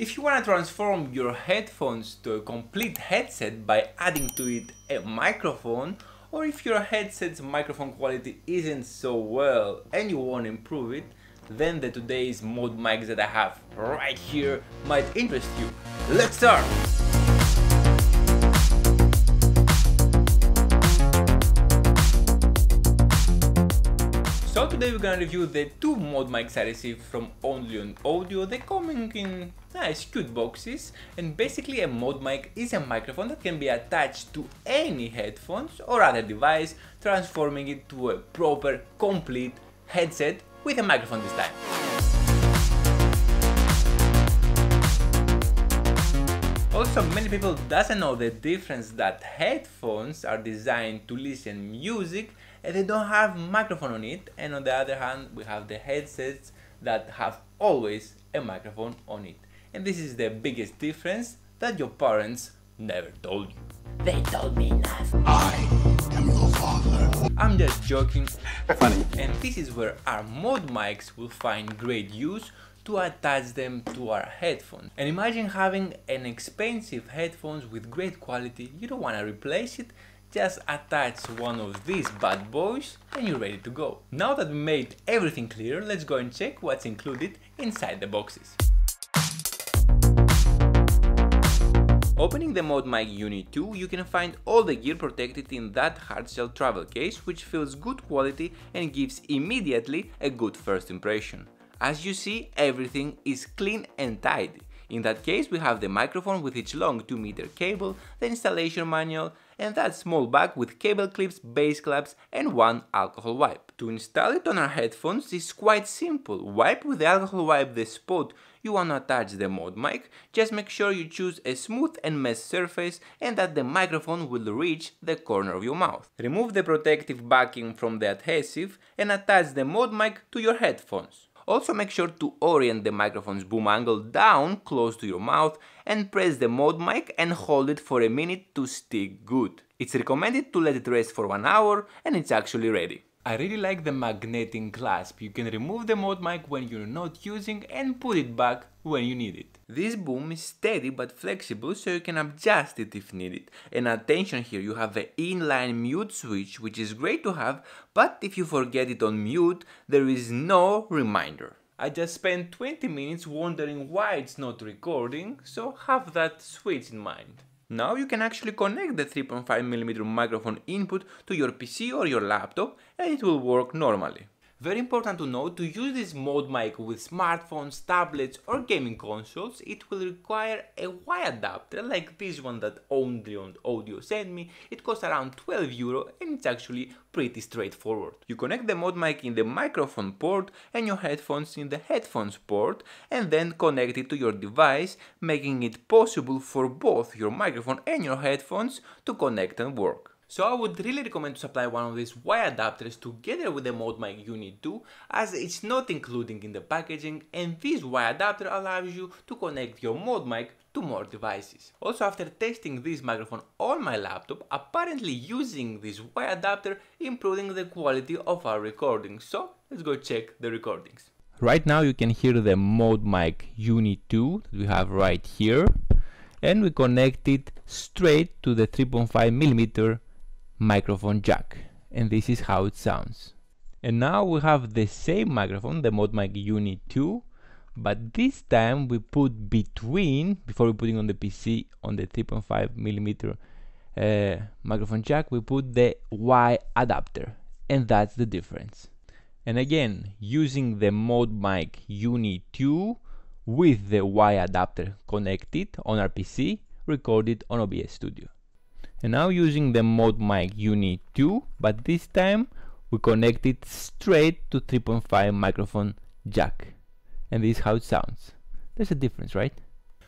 If you want to transform your headphones to a complete headset by adding to it a microphone, or if your headset's microphone quality isn't so well and you want to improve it, then the today's mod mics that I have right here might interest you. Let's start! So today we're gonna review the two mod mics I received from Only Audio. They're coming in nice cute boxes, and basically a mod mic is a microphone that can be attached to any headphones or other device, transforming it to a proper complete headset with a microphone this time. Also, many people doesn't know the difference that headphones are designed to listen music and they don't have microphone on it, and on the other hand we have the headsets that have always a microphone on it. And this is the biggest difference that your parents never told you. They told me nothing. I am your father. I'm just joking. Funny. And this is where our mod mics will find great use to attach them to our headphones. And imagine having an expensive headphones with great quality, you don't want to replace it, just attach one of these bad boys and you're ready to go. Now that we made everything clear, let's go and check what's included inside the boxes. Opening the Mod Mic Unit 2, you can find all the gear protected in that hardshell travel case, which feels good quality and gives immediately a good first impression. As you see, everything is clean and tidy. In that case, we have the microphone with its long 2-meter cable, the installation manual, and that small bag with cable clips, base clamps, and one alcohol wipe. To install it on our headphones is quite simple. Wipe with the alcohol wipe the spot you want to attach the mod mic. Just make sure you choose a smooth and mesh surface and that the microphone will reach the corner of your mouth. Remove the protective backing from the adhesive and attach the mod mic to your headphones. Also make sure to orient the microphone's boom angle down close to your mouth and press the mod mic and hold it for a minute to stick good. It's recommended to let it rest for 1 hour and it's actually ready. I really like the magnetic clasp. You can remove the mod mic when you're not using and put it back when you need it. This boom is steady but flexible, so you can adjust it if needed. And attention here, you have the inline mute switch, which is great to have, but if you forget it on mute, there is no reminder. I just spent 20 minutes wondering why it's not recording, so have that switch in mind. Now you can actually connect the 3.5mm microphone input to your PC or your laptop and it will work normally. Very important to note, to use this mod mic with smartphones, tablets or gaming consoles, it will require a Y adapter like this one that Only Audio sent me. It costs around €12 and it's actually pretty straightforward. You connect the mod mic in the microphone port and your headphones in the headphones port and then connect it to your device, making it possible for both your microphone and your headphones to connect and work. So I would really recommend to supply one of these Y adapters together with the Mod Mic Unit 2, as it's not included in the packaging, and this Y adapter allows you to connect your mod mic to more devices. Also, after testing this microphone on my laptop, apparently using this Y adapter improving the quality of our recordings. So let's go check the recordings. Right now you can hear the Mod Mic Unit 2 that we have right here, and we connect it straight to the 3.5mm microphone jack, and this is how it sounds. And now we have the same microphone, the Mod Mic Unit 2, but this time we put between, before we putting on the PC on the 3.5mm microphone jack, we put the Y adapter, and that's the difference. And again, using the Mod Mic Unit 2 with the Y adapter connected on our PC, recorded on OBS Studio. And now using the Mod Mic Unit 2, but this time we connect it straight to 3.5 microphone jack. And this is how it sounds. There's a difference, right?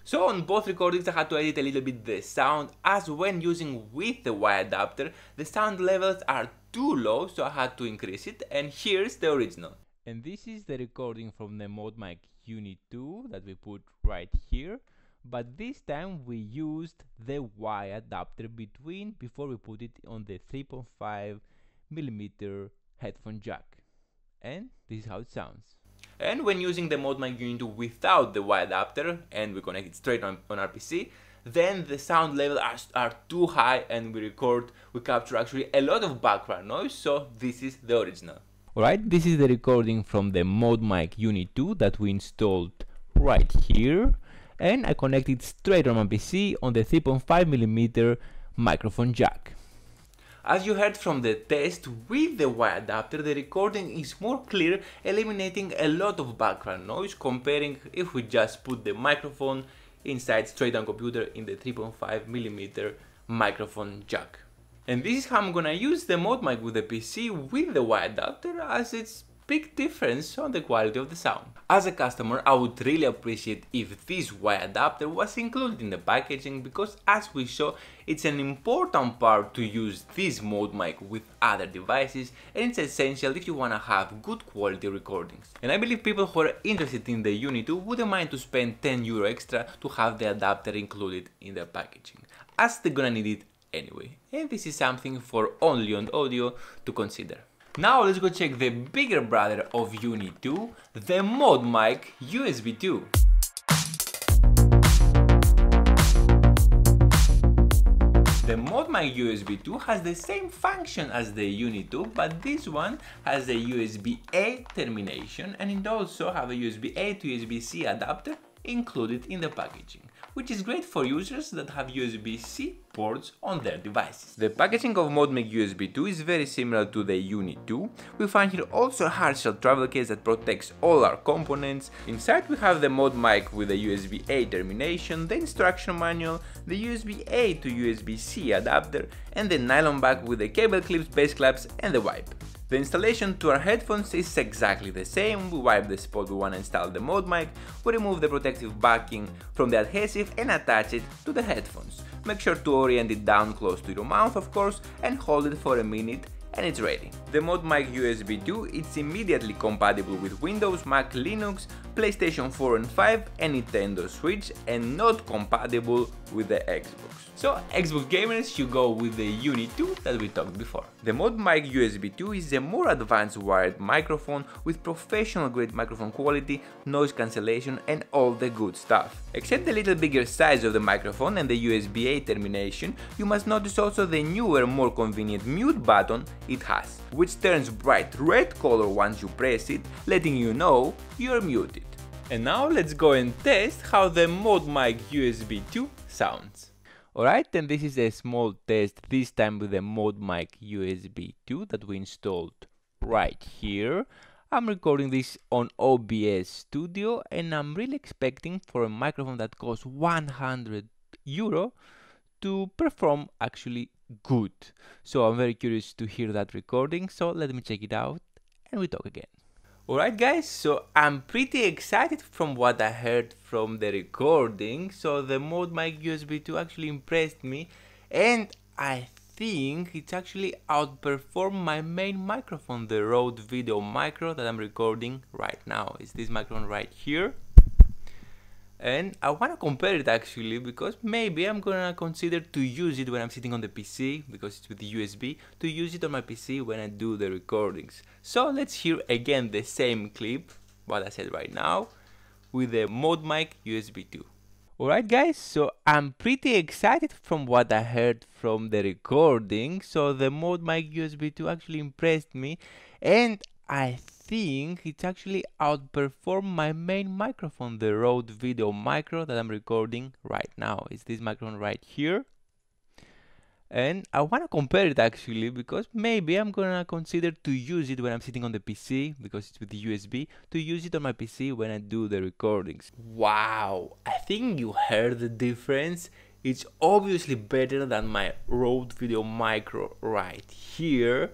So on both recordings I had to edit a little bit the sound, as when using with the Y adapter, the sound levels are too low, so I had to increase it, and here's the original. And this is the recording from the Mod Mic Unit 2 that we put right here. But this time we used the Y adapter between before we put it on the 3.5mm headphone jack. And this is how it sounds. And when using the Mode Mic Unit 2 without the Y adapter and we connect it straight on our PC, then the sound levels are too high and we capture actually a lot of background noise, so this is the original. Alright, this is the recording from the Mode Mic Unit 2 that we installed right here, and I connected straight on my PC on the 3.5mm microphone jack. As you heard from the test with the Y adapter, the recording is more clear, eliminating a lot of background noise comparing if we just put the microphone inside straight on computer in the 3.5mm microphone jack. And this is how I'm gonna use the Mode Mic with the PC with the Y adapter, as it's big difference on the quality of the sound. As a customer, I would really appreciate if this Y adapter was included in the packaging, because as we saw, it's an important part to use this Mode Mic with other devices, and it's essential if you wanna have good quality recordings. And I believe people who are interested in the Unit 2 wouldn't mind to spend €10 extra to have the adapter included in the packaging, as they're gonna need it anyway. And this is something for Only On Audio to consider. Now let's go check the bigger brother of Unit 2, the Mode Mic USB 2. The Mode Mic USB 2 has the same function as the Unit 2, but this one has a USB-A termination, and it also has a USB-A to USB-C adapter included in the packaging, which is great for users that have USB-C ports on their devices. The packaging of Mode Mic USB 2 is very similar to the Unit 2. We find here also a hard shell travel case that protects all our components. Inside we have the Mode Mic with a USB-A termination, the instruction manual, the USB-A to USB-C adapter, and the nylon bag with the cable clips, base clamps, and the wipe. The installation to our headphones is exactly the same. We wipe the spot we want to install the Mode Mic, we remove the protective backing from the adhesive and attach it to the headphones. Make sure to orient it down close to your mouth, of course, and hold it for a minute and it's ready. The Mode Mic USB 2 is immediately compatible with Windows, Mac, Linux, PlayStation 4 and 5 and Nintendo Switch, and not compatible with the Xbox. So Xbox gamers, you go with the Unit 2 that we talked before. The Mode Mic USB 2 is a more advanced wired microphone with professional grade microphone quality, noise cancellation and all the good stuff. Except the little bigger size of the microphone and the USB-A termination, you must notice also the newer, more convenient mute button it has, which turns bright red color once you press it, letting you know you're muted. And now let's go and test how the Mode Mic USB 2 sounds. Alright, and this is a small test, this time with the Mode Mic USB 2 that we installed right here. I'm recording this on OBS Studio, and I'm really expecting for a microphone that costs €100 to perform actually good. So I'm very curious to hear that recording, so let me check it out and we talk again. Alright guys, so I'm pretty excited from what I heard from the recording. So the Mode Mic USB 2 actually impressed me, and I think it's actually outperformed my main microphone, the Rode Video Micro that I'm recording right now. It's this microphone right here. And I want to compare it actually, because maybe I'm gonna consider to use it when I'm sitting on the PC, because it's with the USB, to use it on my PC when I do the recordings. So let's hear again the same clip, what I said right now, with the Mode Mic USB 2. Alright guys, so I'm pretty excited from what I heard from the recording. So the Mode Mic USB 2 actually impressed me, and I think it's actually outperformed my main microphone, the Rode Video Micro that I'm recording right now. It's this microphone right here. And I want to compare it actually, because maybe I'm gonna consider to use it when I'm sitting on the PC, because it's with the USB, to use it on my PC when I do the recordings. Wow, I think you heard the difference. It's obviously better than my Rode Video Micro right here.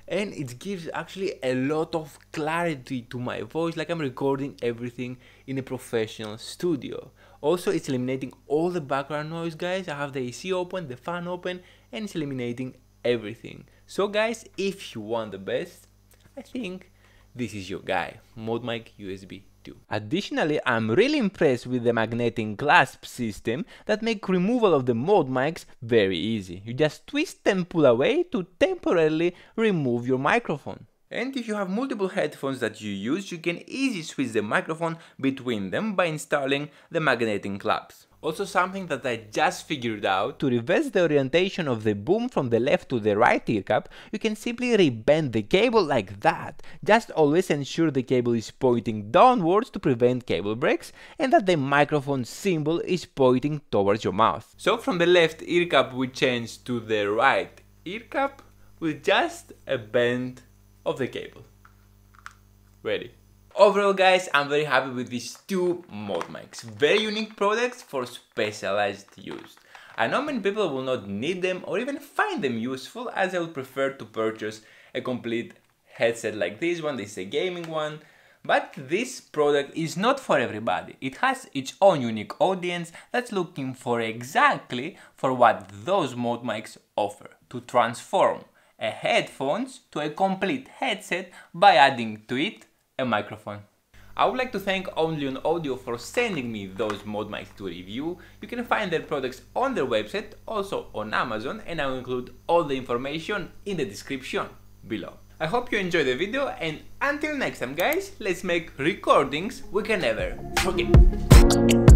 And it gives actually a lot of clarity to my voice, like I'm recording everything in a professional studio. Also, it's eliminating all the background noise, guys. I have the AC open, the fan open, and it's eliminating everything. So guys, if you want the best, I think this is your guy, Mode Mic USB 2. Additionally, I'm really impressed with the magnetic clasp system that make removal of the Mode Mics very easy. You just twist and pull away to temporarily remove your microphone. And if you have multiple headphones that you use, you can easily switch the microphone between them by installing the magnetic clamps. Also, something that I just figured out: to reverse the orientation of the boom from the left to the right ear cap, you can simply rebend the cable like that. Just always ensure the cable is pointing downwards to prevent cable breaks, and that the microphone symbol is pointing towards your mouth. So from the left ear cap we change to the right ear cap with just a bend of the cable. Ready. Overall, guys, I'm very happy with these two Mode Mics. Very unique products for specialized use. I know many people will not need them or even find them useful, as I would prefer to purchase a complete headset like this one. This is a gaming one. But this product is not for everybody. It has its own unique audience that's looking for exactly for what those Mode Mics offer: to transform a headphones to a complete headset by adding to it a microphone. I would like to thank Only Audio for sending me those Mode Mics to review. You can find their products on their website, also on Amazon, and I will include all the information in the description below. I hope you enjoyed the video, and until next time, guys, let's make recordings we can never forget.